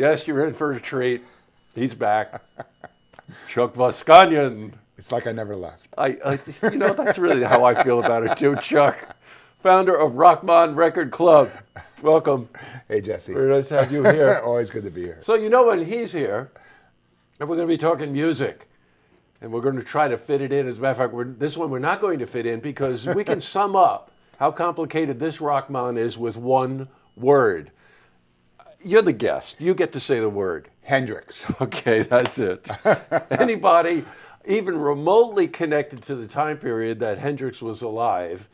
Yes, you're in for a treat. He's back. Chuck Vosganian. It's like I never left. That's really how I feel about it too, Chuck. Founder of Rochmon Record Club. Welcome. Hey, Jesse. Very nice to have you here. Always good to be here. So when he's here, and we're going to be talking music, and we're going to try to fit it in. As a matter of fact, this one we're not going to fit in because we can sum up how complicated this Rochmon is with one word. You're the guest. You get to say the word. Hendrix. Okay, that's it. Anybody even remotely connected to the time period that Hendrix was alive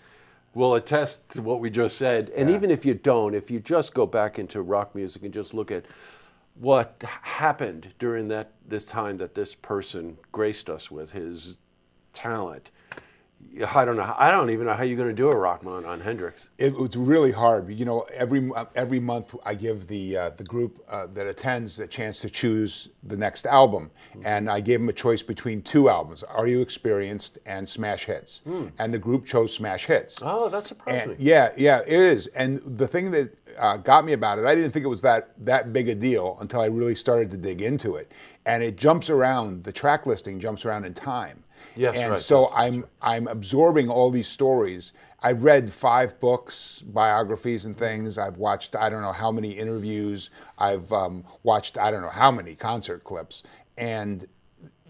will attest to what we just said. And even if you don't, if you just go back into rock music and just look at what happened during this time that this person graced us with his talent, I don't even know how you're going to do a Rochmon on Hendrix. It was really hard. You know, every month I give the group that attends the chance to choose the next album, and I gave them a choice between two albums: Are You Experienced and Smash Hits. And the group chose Smash Hits. Oh, that's surprising. Yeah, it is. And the thing that got me about it, I didn't think it was that big a deal until I really started to dig into it. And it jumps around. The track listing jumps around in time. Yes, and right. so I'm absorbing all these stories. I've read 5 books, biographies and things. I've watched I don't know how many interviews. I've watched I don't know how many concert clips. And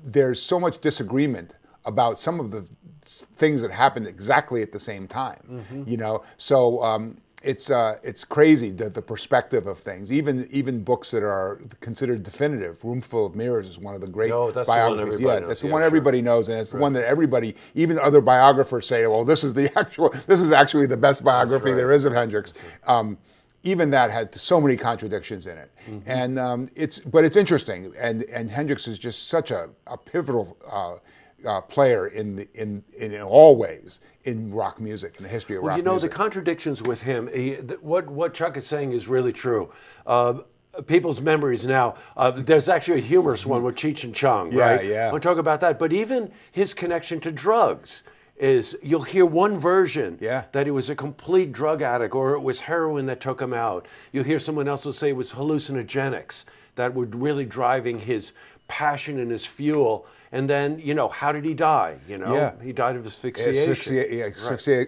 there's so much disagreement about some of the things that happened exactly at the same time. You know, so it's crazy the perspective of things. Even books that are considered definitive. Roomful of Mirrors is one of the great biographies. That's the one everybody knows, and it's the one that everybody, even other biographers, say, well, this is actually the best biography there is of Hendrix. Even that had so many contradictions in it, and it's interesting. And Hendrix is just such a pivotal player in all ways in rock music, in the history of rock music. The contradictions with him, what Chuck is saying is really true. People's memories now, there's actually a humorous one with Cheech and Chong, right? Yeah. We'll talk about that. But even his connection to drugs is, you'll hear one version that he was a complete drug addict, or it was heroin that took him out. You'll hear someone else will say it was hallucinogenics that were really driving his passion and his fuel. And then, how did he die? He died of asphyxiation.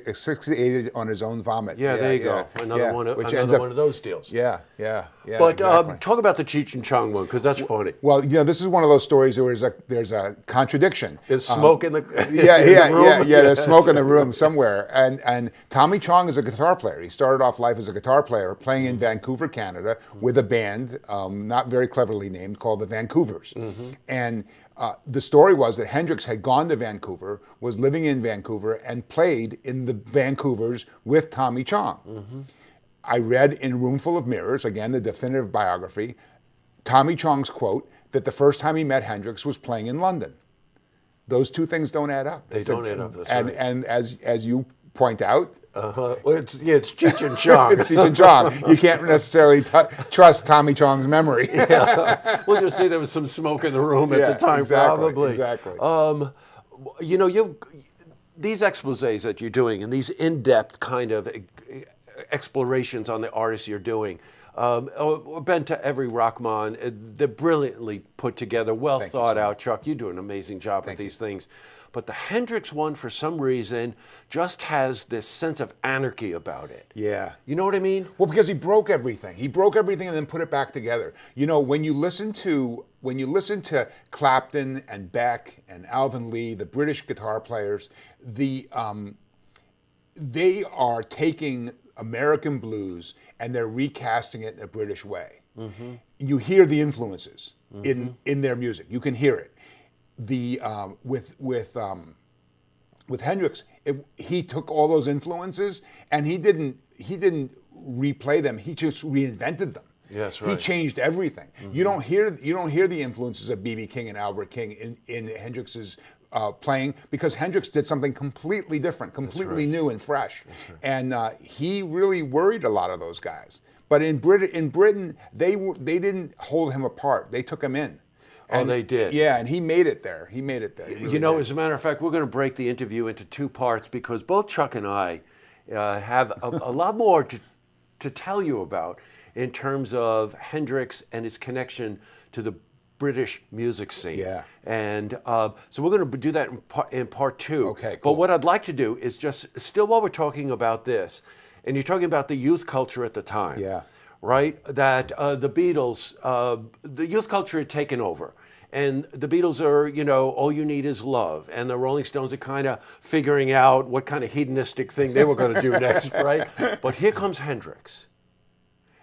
Asphyxiated on his own vomit. There you go. Another one of those deals. Yeah. But exactly. Talk about the Cheech and Chong one, because that's funny. Well, this is one of those stories where there's a contradiction. There's smoke in the room. There's smoke in the room somewhere. And Tommy Chong is a guitar player. He started off life as a guitar player, playing in Vancouver, Canada, with a band, not very cleverly named, called the Vancouvers. And the story was that Hendrix had gone to Vancouver, was living in Vancouver, and played in the Vancouvers with Tommy Chong. I read in Roomful of Mirrors, again, the definitive biography, Tommy Chong's quote that the first time he met Hendrix was playing in London. Those two things don't add up. They don't add up, that's right. And as you point out, well, it's Cheech and Chong. It's Cheech and Chong. You can't necessarily trust Tommy Chong's memory. We'll just say there was some smoke in the room at the time, probably. Exactly. These exposés that you're doing and these in-depth kind of explorations on the artists you're doing, I've been to every Rochmon. They're brilliantly put together, well thought out. Chuck, you do an amazing job with these things. But the Hendrix one, for some reason, just has this sense of anarchy about it. Yeah. You know what I mean? Well, because he broke everything. He broke everything and then put it back together. When you listen to Clapton and Beck and Alvin Lee, the British guitar players, they are taking American blues and they're recasting it in a British way. You hear the influences in their music. You can hear it. With Hendrix, he took all those influences and he didn't replay them. He just reinvented them. Yes, right. He changed everything. You don't hear the influences of B.B. King and Albert King in Hendrix's playing, because Hendrix did something completely different, completely new and fresh, and he really worried a lot of those guys. But in Britain, they didn't hold him apart. They took him in. And they did. Yeah, and he made it there. He made it there. Really as a matter of fact, we're going to break the interview into 2 parts because both Chuck and I have a lot more to tell you about. in terms of Hendrix and his connection to the British music scene. Yeah. And so we're going to do that in part 2. Okay, cool. But what I'd like to do is just, still while we're talking about this, and you're talking about the youth culture at the time. Yeah. Right? That the Beatles, the youth culture had taken over. And the Beatles are, you know, All You Need Is Love. And the Rolling Stones are kind of figuring out what kind of hedonistic thing they were going to do next, right? But here comes Hendrix.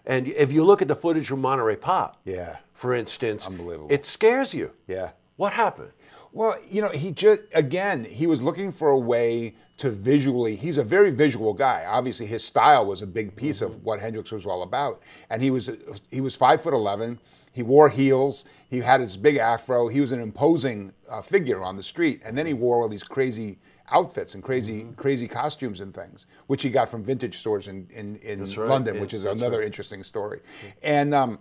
And if you look at the footage from Monterey Pop, Yeah. for instance, Unbelievable. it scares you. Yeah. What happened? Well, you know, he was looking for a way to visually, he's a very visual guy. Obviously, his style was a big piece of what Hendrix was all about. And he was 5'11". He wore heels. He had his big afro. He was an imposing figure on the street. And then he wore all these crazy outfits and crazy costumes and things, which he got from vintage stores in right. London, which is another interesting story. And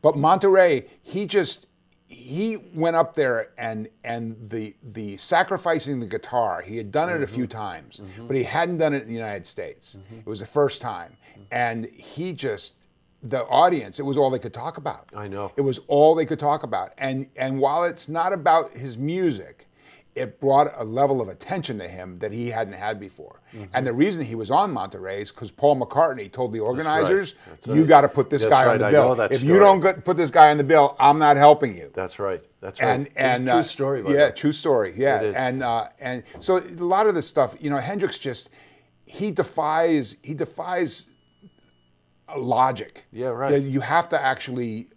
but Monterey, he went up there and the sacrificing the guitar, he had done it a few times, but he hadn't done it in the United States. It was the first time. And the audience, it was all they could talk about. I know. It was all they could talk about. And while it's not about his music, it brought a level of attention to him that he hadn't had before. And the reason he was on Monterey is because Paul McCartney told the organizers, That's you got to put this guy on the bill. If you don't put this guy on the bill, I'm not helping you. That's right. That's right. And true story. Yeah, true story. Yeah. It is. And so a lot of this stuff, you know, Hendrix he defies logic. Yeah, right. You have to actually.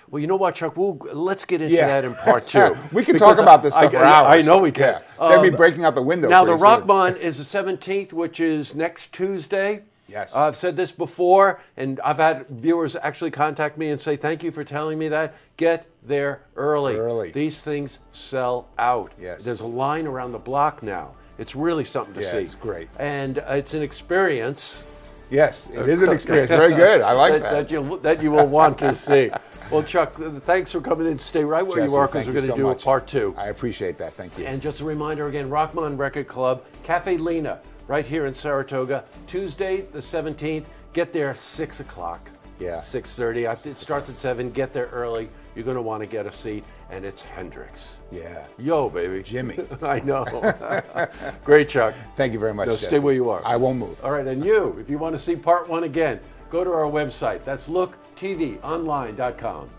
Well, you know what, Chuck? Let's get into that in part 2. We can talk about this stuff for hours. I know we can. Yeah. They'll be breaking out the window. Now, the Rochmon is the 17th, which is next Tuesday. Yes. I've said this before, and I've had viewers actually contact me and say, thank you for telling me that. Get there early. These things sell out. Yes. There's a line around the block now. It's really something to see. Yeah, it's great. And it's an experience. Yes, it is an experience. Very good. I like that. That you will want to see. Well, Chuck, thanks for coming in. Stay right where Jesse, you are because we're going to do a part 2. I appreciate that. Thank you. And just a reminder again, Rochmon Record Club, Caffe Lena, right here in Saratoga, Tuesday the 17th. Get there 6 o'clock. Yeah. 6:30. It starts at 7. Get there early. You're going to want to get a seat. And it's Hendrix. Yeah. Yo, baby. Jimmy. I know. Great, Chuck. Thank you very much, Stay Jesse. where you are. I won't move. All right, and you, if you want to see part 1 again, go to our website. That's looktvonline.com.